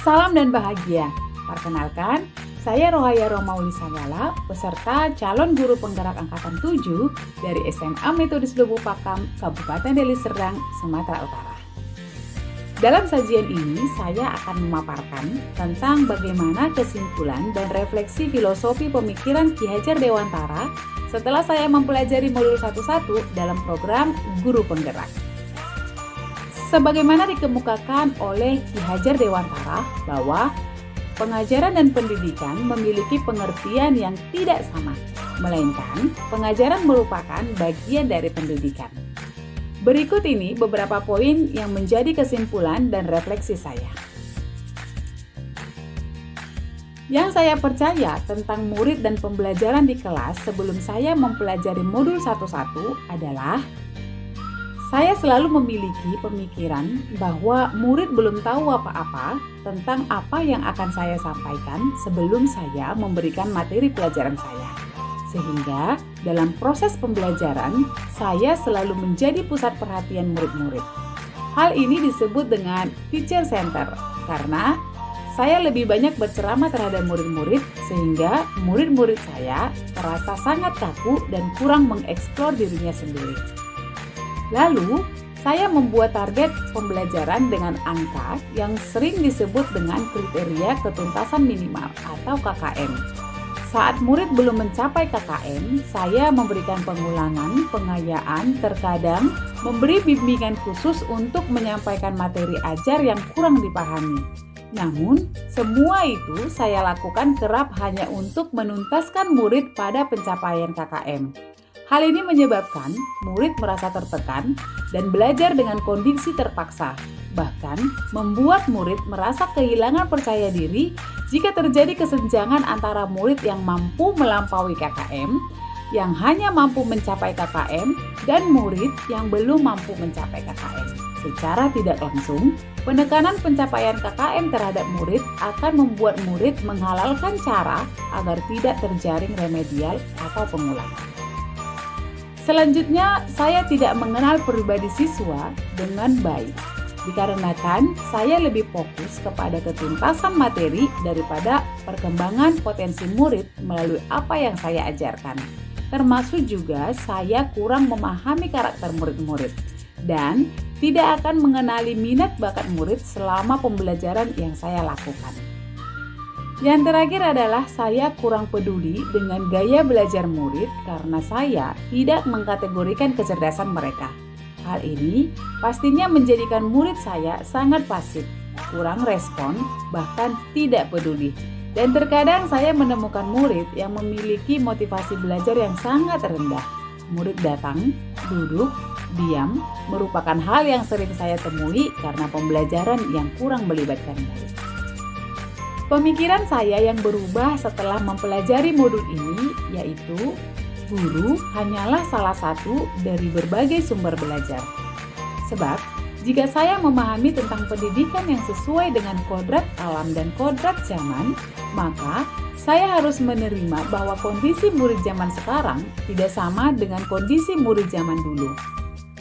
Salam dan bahagia. Perkenalkan, saya Rohaya Romauli Sagala, peserta calon guru penggerak angkatan 7 dari SMA Metodis Lubu Pakam, Kabupaten Deli Serdang, Sumatera Utara. Dalam sajian ini, saya akan memaparkan tentang bagaimana kesimpulan dan refleksi filosofi pemikiran Ki Hajar Dewantara setelah saya mempelajari modul 11 dalam program Guru Penggerak. Sebagaimana dikemukakan oleh Ki Hajar Dewantara bahwa pengajaran dan pendidikan memiliki pengertian yang tidak sama, melainkan pengajaran merupakan bagian dari pendidikan. Berikut ini beberapa poin yang menjadi kesimpulan dan refleksi saya. Yang saya percaya tentang murid dan pembelajaran di kelas sebelum saya mempelajari modul 11 adalah saya selalu memiliki pemikiran bahwa murid belum tahu apa-apa tentang apa yang akan saya sampaikan sebelum saya memberikan materi pelajaran saya. Sehingga dalam proses pembelajaran, saya selalu menjadi pusat perhatian murid-murid. Hal ini disebut dengan teacher center karena saya lebih banyak berceramah terhadap murid-murid sehingga murid-murid saya terasa sangat kaku dan kurang mengeksplor dirinya sendiri. Lalu, saya membuat target pembelajaran dengan angka yang sering disebut dengan kriteria ketuntasan minimal atau KKM. Saat murid belum mencapai KKM, saya memberikan pengulangan, pengayaan, terkadang memberi bimbingan khusus untuk menyampaikan materi ajar yang kurang dipahami. Namun, semua itu saya lakukan kerap hanya untuk menuntaskan murid pada pencapaian KKM. Hal ini menyebabkan murid merasa tertekan dan belajar dengan kondisi terpaksa, bahkan membuat murid merasa kehilangan percaya diri jika terjadi kesenjangan antara murid yang mampu melampaui KKM, yang hanya mampu mencapai KKM, dan murid yang belum mampu mencapai KKM. Secara tidak langsung, penekanan pencapaian KKM terhadap murid akan membuat murid menghalalkan cara agar tidak terjaring remedial atau pengulangan. Selanjutnya, saya tidak mengenal pribadi siswa dengan baik, dikarenakan saya lebih fokus kepada ketuntasan materi daripada perkembangan potensi murid melalui apa yang saya ajarkan. Termasuk juga saya kurang memahami karakter murid-murid dan tidak akan mengenali minat bakat murid selama pembelajaran yang saya lakukan. Yang terakhir adalah saya kurang peduli dengan gaya belajar murid karena saya tidak mengkategorikan kecerdasan mereka. Hal ini pastinya menjadikan murid saya sangat pasif, kurang respon, bahkan tidak peduli. Dan terkadang saya menemukan murid yang memiliki motivasi belajar yang sangat rendah. Murid datang, duduk, diam, merupakan hal yang sering saya temui karena pembelajaran yang kurang melibatkan murid. Pemikiran saya yang berubah setelah mempelajari modul ini yaitu guru hanyalah salah satu dari berbagai sumber belajar. Sebab, jika saya memahami tentang pendidikan yang sesuai dengan kodrat alam dan kodrat zaman, maka saya harus menerima bahwa kondisi murid zaman sekarang tidak sama dengan kondisi murid zaman dulu.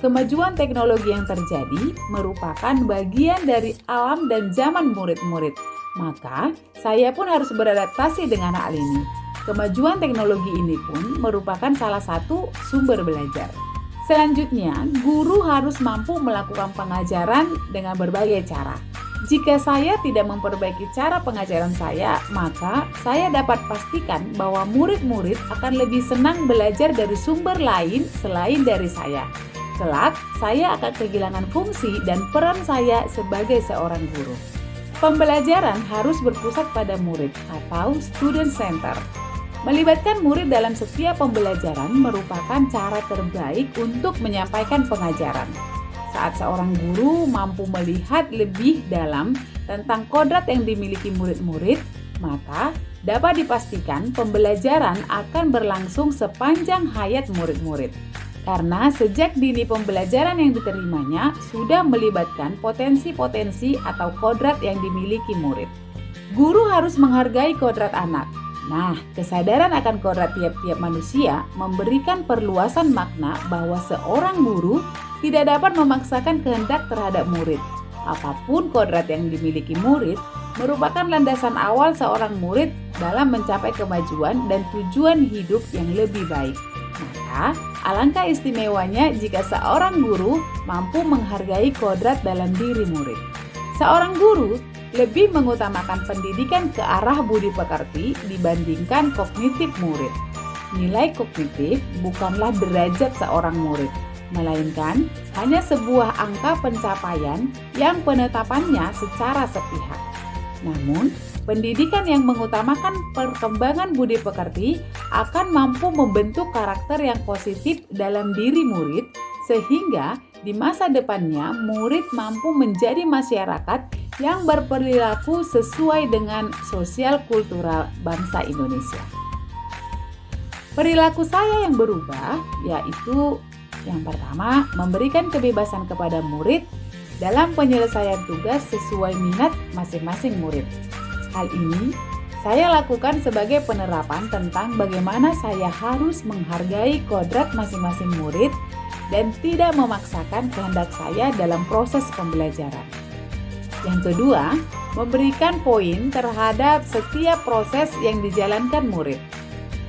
Kemajuan teknologi yang terjadi merupakan bagian dari alam dan zaman murid-murid. Maka, saya pun harus beradaptasi dengan hal ini. Kemajuan teknologi ini pun merupakan salah satu sumber belajar. Selanjutnya, guru harus mampu melakukan pengajaran dengan berbagai cara. Jika saya tidak memperbaiki cara pengajaran saya, maka saya dapat pastikan bahwa murid-murid akan lebih senang belajar dari sumber lain selain dari saya. Kelak, saya akan kehilangan fungsi dan peran saya sebagai seorang guru. Pembelajaran harus berpusat pada murid atau student center. Melibatkan murid dalam setiap pembelajaran merupakan cara terbaik untuk menyampaikan pengajaran. Saat seorang guru mampu melihat lebih dalam tentang kodrat yang dimiliki murid-murid, maka dapat dipastikan pembelajaran akan berlangsung sepanjang hayat murid-murid. Karena sejak dini pembelajaran yang diterimanya sudah melibatkan potensi-potensi atau kodrat yang dimiliki murid. Guru harus menghargai kodrat anak. Nah, kesadaran akan kodrat tiap-tiap manusia memberikan perluasan makna bahwa seorang guru tidak dapat memaksakan kehendak terhadap murid. Apapun kodrat yang dimiliki murid, merupakan landasan awal seorang murid dalam mencapai kemajuan dan tujuan hidup yang lebih baik. Maka, alangkah istimewanya jika seorang guru mampu menghargai kodrat dalam diri murid. Seorang guru lebih mengutamakan pendidikan ke arah budi pekerti dibandingkan kognitif murid. Nilai kognitif bukanlah derajat seorang murid, melainkan hanya sebuah angka pencapaian yang penetapannya secara sepihak. Namun, pendidikan yang mengutamakan perkembangan budi pekerti akan mampu membentuk karakter yang positif dalam diri murid, sehingga di masa depannya murid mampu menjadi masyarakat yang berperilaku sesuai dengan sosial kultural bangsa Indonesia. Perilaku saya yang berubah yaitu yang pertama, memberikan kebebasan kepada murid dalam penyelesaian tugas sesuai minat masing-masing murid. Hal ini saya lakukan sebagai penerapan tentang bagaimana saya harus menghargai kodrat masing-masing murid dan tidak memaksakan kehendak saya dalam proses pembelajaran. Yang kedua, memberikan poin terhadap setiap proses yang dijalankan murid.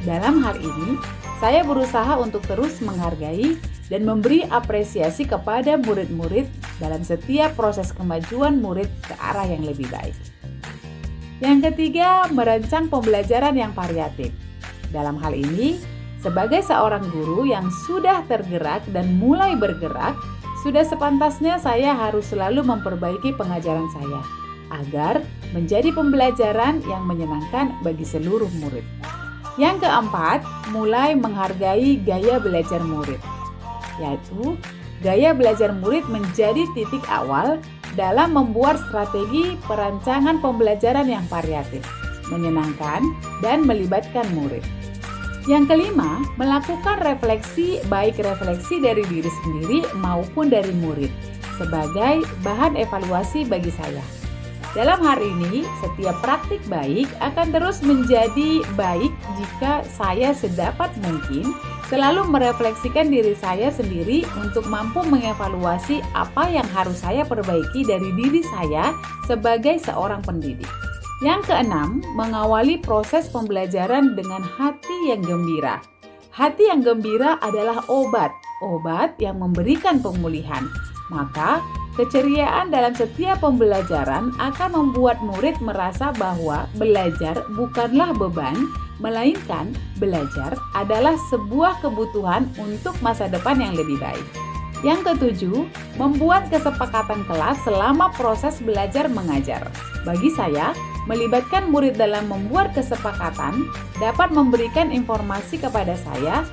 Dalam hal ini, saya berusaha untuk terus menghargai dan memberi apresiasi kepada murid-murid dalam setiap proses kemajuan murid ke arah yang lebih baik. Yang ketiga, merancang pembelajaran yang variatif. Dalam hal ini, sebagai seorang guru yang sudah tergerak dan mulai bergerak, sudah sepantasnya saya harus selalu memperbaiki pengajaran saya agar menjadi pembelajaran yang menyenangkan bagi seluruh murid. Yang keempat, mulai menghargai gaya belajar murid, yaitu gaya belajar murid menjadi titik awal dalam membuat strategi perancangan pembelajaran yang variatif, menyenangkan, dan melibatkan murid. Yang kelima, melakukan refleksi, baik refleksi dari diri sendiri maupun dari murid, sebagai bahan evaluasi bagi saya. Dalam hal ini, setiap praktik baik akan terus menjadi baik jika saya sedapat mungkin selalu merefleksikan diri saya sendiri untuk mampu mengevaluasi apa yang harus saya perbaiki dari diri saya sebagai seorang pendidik. Yang keenam, mengawali proses pembelajaran dengan hati yang gembira. Hati yang gembira adalah obat yang memberikan pemulihan. Maka, keceriaan dalam setiap pembelajaran akan membuat murid merasa bahwa belajar bukanlah beban, melainkan belajar adalah sebuah kebutuhan untuk masa depan yang lebih baik. Yang ketujuh, membuat kesepakatan kelas selama proses belajar mengajar. Bagi saya, melibatkan murid dalam membuat kesepakatan dapat memberikan informasi kepada saya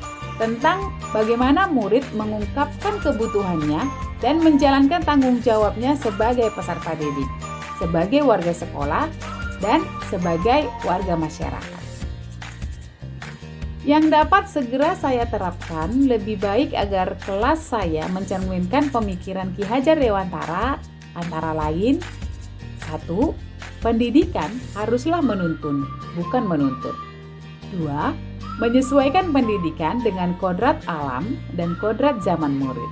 tentang bagaimana murid mengungkapkan kebutuhannya dan menjalankan tanggung jawabnya sebagai peserta didik, sebagai warga sekolah, dan sebagai warga masyarakat. Yang dapat segera saya terapkan lebih baik agar kelas saya mencerminkan pemikiran Ki Hajar Dewantara antara lain: 1. Pendidikan haruslah menuntun, bukan menuntut. 2. Menyesuaikan pendidikan dengan kodrat alam dan kodrat zaman murid.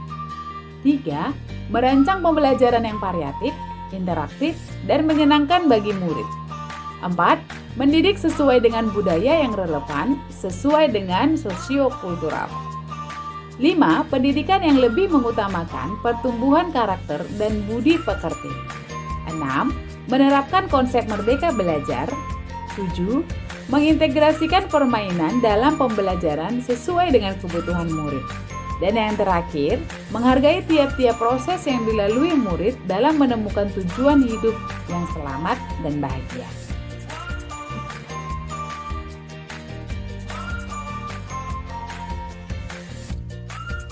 3. Merancang pembelajaran yang variatif, interaktif, dan menyenangkan bagi murid. 4. Mendidik sesuai dengan budaya yang relevan, sesuai dengan sosiokultural. 5. Pendidikan yang lebih mengutamakan pertumbuhan karakter dan budi pekerti. 6. Menerapkan konsep merdeka belajar. 7. Mengintegrasikan permainan dalam pembelajaran sesuai dengan kebutuhan murid. Dan yang terakhir, menghargai tiap-tiap proses yang dilalui murid dalam menemukan tujuan hidup yang selamat dan bahagia.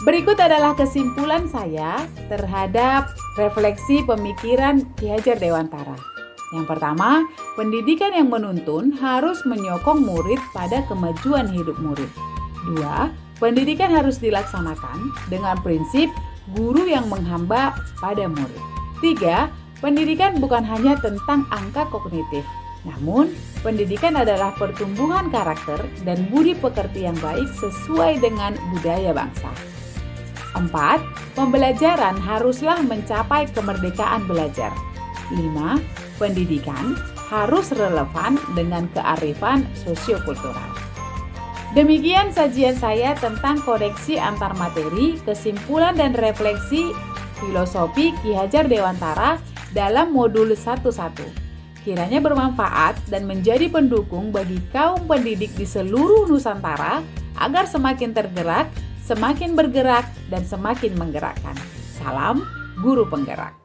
Berikut adalah kesimpulan saya terhadap refleksi pemikiran Ki Hajar Dewantara. Yang pertama, pendidikan yang menuntun harus menyokong murid pada kemajuan hidup murid. 2. Pendidikan harus dilaksanakan dengan prinsip guru yang menghamba pada murid. 3. Pendidikan bukan hanya tentang angka kognitif, namun pendidikan adalah pertumbuhan karakter dan budi pekerti yang baik sesuai dengan budaya bangsa. 4. Pembelajaran haruslah mencapai kemerdekaan belajar. 5. Pendidikan harus relevan dengan kearifan sosiokultural. Demikian sajian saya tentang koneksi antar materi, kesimpulan dan refleksi filosofi Ki Hajar Dewantara dalam modul 11. Kiranya bermanfaat dan menjadi pendukung bagi kaum pendidik di seluruh Nusantara agar semakin tergerak, semakin bergerak, dan semakin menggerakkan. Salam Guru Penggerak.